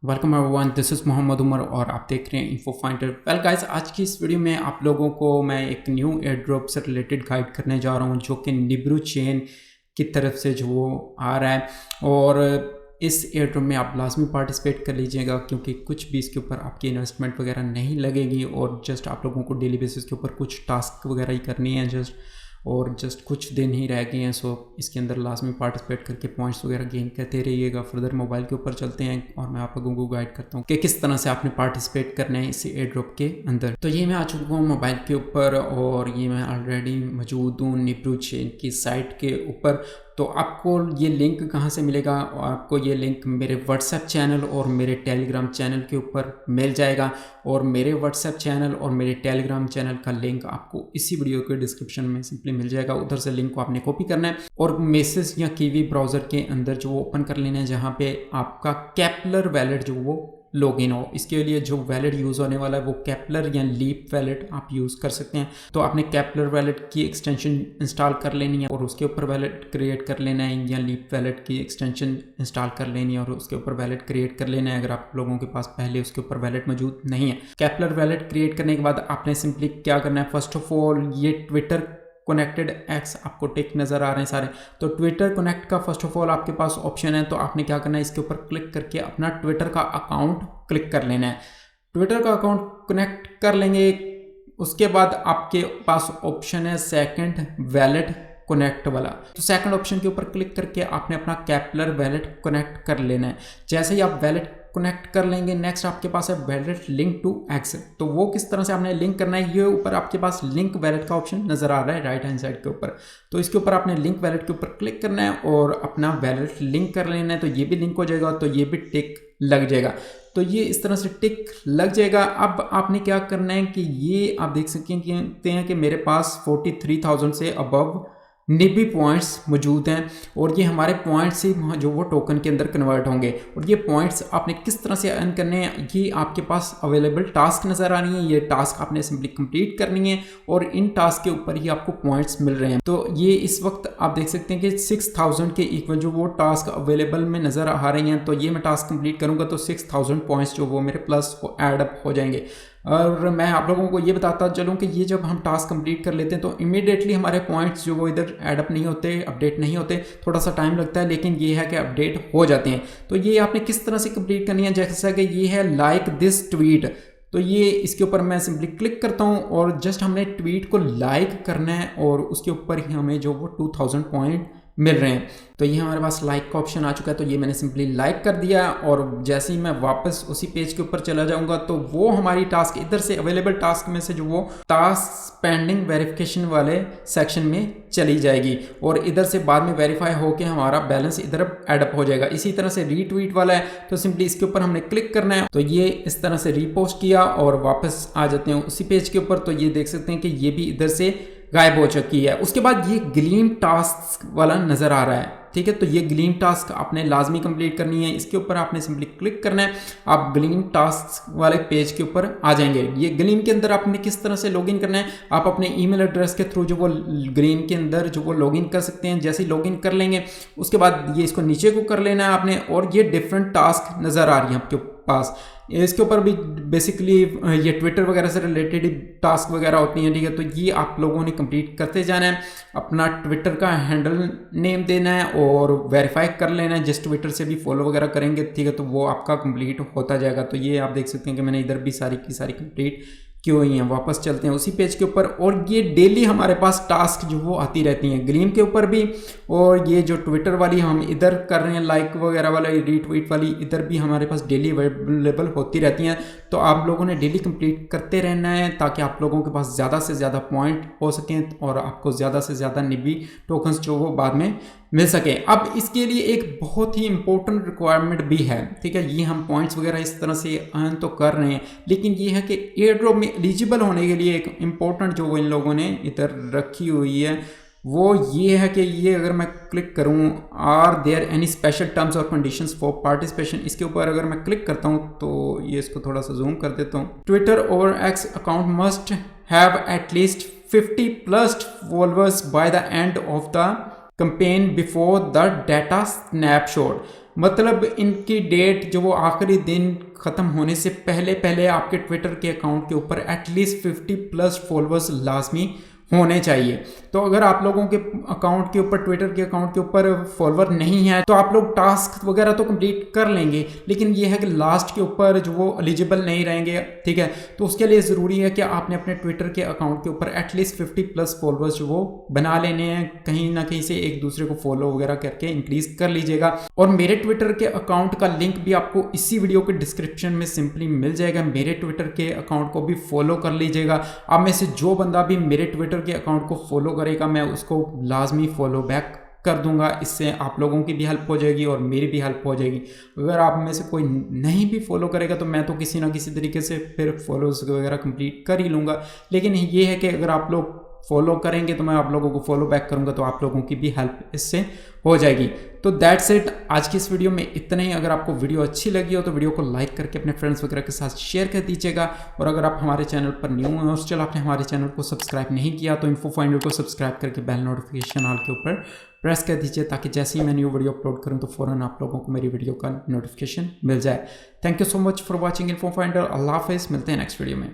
Welcome everyone, this is Mohammad Umar और आप देख रहे हैं इन्फो फाइंडर। वेल गाइस, आज की इस वीडियो में आप लोगों को मैं एक न्यू एयर ड्रॉप से रिलेटेड गाइड करने जा रहा हूं जो कि निब्रू चेन की तरफ से जो वो आ रहा है। और इस एयर ड्रॉप में आप लाजमी पार्टिसिपेट कर लीजिएगा क्योंकि कुछ भी इसके ऊपर आपकी इन्वेस्टमेंट वगैरह नहीं लगेगी और जस्ट आप लोगों को डेली बेसिस के ऊपर कुछ टास्क वगैरह ही करनी है और जस्ट कुछ दिन ही रह गए हैं। सो इसके अंदर लाजमी पार्टिसिपेट करके पॉइंट्स वगैरह गेन करते रहिएगा। फर्दर मोबाइल के ऊपर चलते हैं और मैं आप लोगों को गाइड करता हूँ कि किस तरह से आपने पार्टिसिपेट करना है इस एयर ड्रॉप के अंदर। तो ये मैं आ चुका हूँ मोबाइल के ऊपर और ये मैं ऑलरेडी मौजूद हूँ निब्रू चेन की साइट के ऊपर। तो आपको ये लिंक कहाँ से मिलेगा? आपको ये लिंक मेरे व्हाट्सएप चैनल और मेरे टेलीग्राम चैनल के ऊपर मिल जाएगा और मेरे व्हाट्सएप चैनल और मेरे टेलीग्राम चैनल का लिंक आपको इसी वीडियो के डिस्क्रिप्शन में सिंपली मिल जाएगा। उधर से लिंक को आपने कॉपी करना है और मेसेज या कीवी ब्राउज़र के अंदर जो वो ओपन कर लेना है जहाँ पे आपका केपलर वैलेट जो वो लॉगिन हो। इसके लिए जो वैलेट यूज़ होने वाला है वो केपलर या लीप वैलेट आप यूज़ कर सकते हैं। तो आपने केपलर वैलेट की एक्सटेंशन इंस्टॉल कर लेनी है और उसके ऊपर वैलेट क्रिएट कर लेना है, या लीप वैलेट की एक्सटेंशन इंस्टॉल कर लेनी है और उसके ऊपर वैलेट क्रिएट कर लेना है अगर आप लोगों के पास पहले उसके ऊपर वैलेट मौजूद नहीं है। केपलर वैलेट क्रिएट करने के बाद आपने सिंपली क्या करना है, फर्स्ट ऑफ ऑल ये ट्विटर कनेक्टेड एक्स आपको टिक नज़र आ रहे हैं सारे। तो ट्विटर कनेक्ट का फर्स्ट ऑफ ऑल आपके पास ऑप्शन है, तो आपने क्या करना है, इसके ऊपर क्लिक करके अपना ट्विटर का अकाउंट क्लिक कर लेना है। ट्विटर का अकाउंट कनेक्ट कर लेंगे, उसके बाद आपके पास ऑप्शन है सेकंड वैलेट कनेक्ट वाला। तो सेकंड ऑप्शन के ऊपर क्लिक करके आपने अपना केपलर वैलेट कनेक्ट कर लेना है। जैसे ही आप वैलेट कनेक्ट कर लेंगे, नेक्स्ट आपके पास है वैलेट लिंक टू एक्स। तो वो किस तरह से आपने लिंक करना है, ये ऊपर आपके पास लिंक वैलेट का ऑप्शन नजर आ रहा है राइट हैंड साइड के ऊपर। तो इसके ऊपर आपने लिंक वैलेट के ऊपर क्लिक करना है और अपना वैलेट लिंक कर लेना है। तो ये भी लिंक हो जाएगा, तो ये भी टिक लग जाएगा। तो ये इस तरह से टिक लग जाएगा। अब आपने क्या करना है कि ये आप देख सकते हैं कि मेरे पास 43,000 से अबव निब्बी पॉइंट्स मौजूद हैं और ये हमारे पॉइंट्स ही जो वो टोकन के अंदर कन्वर्ट होंगे। और ये पॉइंट्स आपने किस तरह से अर्न करने हैं, ये आपके पास अवेलेबल टास्क नज़र आ रही है। ये टास्क आपने सिंपली कंप्लीट करनी है और इन टास्क के ऊपर ही आपको पॉइंट्स मिल रहे हैं। तो ये इस वक्त आप देख सकते हैं कि 6,000 के इक्वल जो वो टास्क अवेलेबल में नज़र आ रही हैं। तो ये मैं टास्क कंप्लीट करूँगा तो 6,000 पॉइंट्स जो वो मेरे प्लस वो ऐड अप हो जाएंगे। और मैं आप लोगों को ये बताता चलूँ कि ये जब हम टास्क कंप्लीट कर लेते हैं तो इमीडिएटली हमारे पॉइंट्स जो वो इधर ऐडअप नहीं होते, अपडेट नहीं होते, थोड़ा सा टाइम लगता है, लेकिन ये है कि अपडेट हो जाते हैं। तो ये आपने किस तरह से कंप्लीट करनी है, जैसा कि ये है लाइक दिस ट्वीट। तो ये इसके ऊपर मैं सिंपली क्लिक करता हूँ और जस्ट हमने ट्वीट को लाइक करना है और उसके ऊपर ही हमें जो वो 2000 पॉइंट मिल रहे हैं। तो ये हमारे पास लाइक का ऑप्शन आ चुका है, तो ये मैंने सिंपली लाइक कर दिया और जैसे ही मैं वापस उसी पेज के ऊपर चला जाऊंगा तो वो हमारी टास्क इधर से अवेलेबल टास्क में से जो वो टास्क पेंडिंग वेरिफिकेशन वाले सेक्शन में चली जाएगी और इधर से बाद में वेरीफाई होकर हमारा बैलेंस इधर एडअप हो जाएगा। इसी तरह से रीट्वीट वाला है तो सिंपली इसके ऊपर हमने क्लिक करना है। तो ये इस तरह से रीपोस्ट किया और वापस आ जाते हैं उसी पेज के ऊपर। तो ये देख सकते हैं कि ये भी इधर से गायब हो चुकी है। उसके बाद ये ग्लीम टास्क वाला नजर आ रहा है, ठीक है। तो ये ग्लीम टास्क आपने लाजमी कंप्लीट करनी है, इसके ऊपर आपने सिंपली क्लिक करना है। आप ग्लीम टास्क वाले पेज के ऊपर आ जाएंगे। ये ग्लीम के अंदर आपने किस तरह से लॉगिन करना है, आप अपने ईमेल एड्रेस के थ्रू जो वो ग्लीम के अंदर जो वो लॉगिन कर सकते हैं। जैसे ही लॉगिन कर लेंगे उसके बाद ये इसको नीचे को कर लेना है आपने और ये डिफरेंट टास्क नज़र आ रही है आपके पास। इसके ऊपर भी बेसिकली ये ट्विटर वगैरह से रिलेटेड टास्क वगैरह होती हैं, ठीक है। तो ये आप लोगों ने कंप्लीट करते जाना है, अपना ट्विटर का हैंडल नेम देना है और वेरीफाई कर लेना है। जिस ट्विटर से भी फॉलो वगैरह करेंगे, ठीक है, तो वो आपका कंप्लीट होता जाएगा। तो ये आप देख सकते हैं कि मैंने इधर भी सारी की सारी कंप्लीट की हुई हैं। वापस चलते हैं उसी पेज के ऊपर और ये डेली हमारे पास टास्क जो वो आती रहती हैं ग्लीम के ऊपर भी, और ये जो ट्विटर वाली हम इधर कर रहे हैं लाइक वगैरह वाला रीट्वीट वाली, इधर भी हमारे पास डेली अवेलेबल होती रहती हैं। तो आप लोगों ने डेली कंप्लीट करते रहना है ताकि आप लोगों के पास ज़्यादा से ज़्यादा पॉइंट हो सकें और आपको ज़्यादा से ज़्यादा निब्बी टोकन्स जो वो बाद में मिल सके। अब इसके लिए एक बहुत ही इंपॉर्टेंट रिक्वायरमेंट भी है, ठीक है। ये हम पॉइंट्स वगैरह इस तरह से अर्न तो कर रहे हैं, लेकिन ये है कि एयर ड्रॉप में एलिजिबल होने के लिए एक इम्पोर्टेंट जो इन लोगों ने इधर रखी हुई है वो ये है कि ये अगर मैं क्लिक करूं, are there any special terms और कंडीशंस फॉर पार्टिसिपेशन, इसके ऊपर अगर मैं क्लिक करता हूं तो ये इसको थोड़ा सा जूम कर देता हूं। Twitter over x account must have at least 50+ followers by the end of the campaign before the data snapshot। मतलब इनकी डेट जो वो आखिरी दिन ख़त्म होने से पहले पहले आपके ट्विटर के अकाउंट के ऊपर एटलीस्ट 50+ फॉलोअर्स लाजमी होने चाहिए। तो अगर आप लोगों के अकाउंट के ऊपर, ट्विटर के अकाउंट के ऊपर फॉलोअर नहीं है तो आप लोग टास्क वगैरह तो कंप्लीट कर लेंगे, लेकिन ये है कि लास्ट के ऊपर जो वो एलिजिबल नहीं रहेंगे, ठीक है। तो उसके लिए ज़रूरी है कि आपने अपने ट्विटर के अकाउंट के ऊपर एटलीस्ट 50+ फॉलोअर्स जो वो बना लेने हैं, कहीं ना कहीं से एक दूसरे को फॉलो वगैरह करके इंक्रीज कर लीजिएगा। और मेरे ट्विटर के अकाउंट का लिंक भी आपको इसी वीडियो के डिस्क्रिप्शन में सिंपली मिल जाएगा। मेरे ट्विटर के अकाउंट को भी फॉलो कर लीजिएगा। आप में से जो बंदा भी मेरे ट्विटर के अकाउंट को फॉलो करेगा मैं उसको लाजमी फॉलो बैक कर दूंगा। इससे आप लोगों की भी हेल्प हो जाएगी और मेरी भी हेल्प हो जाएगी। अगर आप में से कोई नहीं भी फॉलो करेगा तो मैं तो किसी ना किसी तरीके से फिर फॉलोज वगैरह कंप्लीट कर ही लूँगा। लेकिन ये है कि अगर आप लोग फॉलो करेंगे तो मैं आप लोगों को फॉलो बैक करूंगा, तो आप लोगों की भी हेल्प इससे हो जाएगी। तो दैट्स इट, आज की इस वीडियो में इतना ही। अगर आपको वीडियो अच्छी लगी हो तो वीडियो को लाइक करके अपने फ्रेंड्स वगैरह के साथ शेयर कर दीजिएगा। और अगर आप हमारे चैनल पर न्यू हैं और स्टिल आपने हमारे चैनल को सब्सक्राइब नहीं किया तो इन्फो फाइंडर को सब्सक्राइब करके बेल नोटिफिकेशन ऑल के ऊपर प्रेस कर दीजिए, ताकि जैसे ही मैं न्यू वीडियो अपलोड करूँ तो फ़ौरन आप लोगों को मेरी वीडियो का नोटिफिकेशन मिल जाए। Thank you so much for watching info finder. अल्लाह हाफिज़, मिलते हैं नेक्स्ट वीडियो में।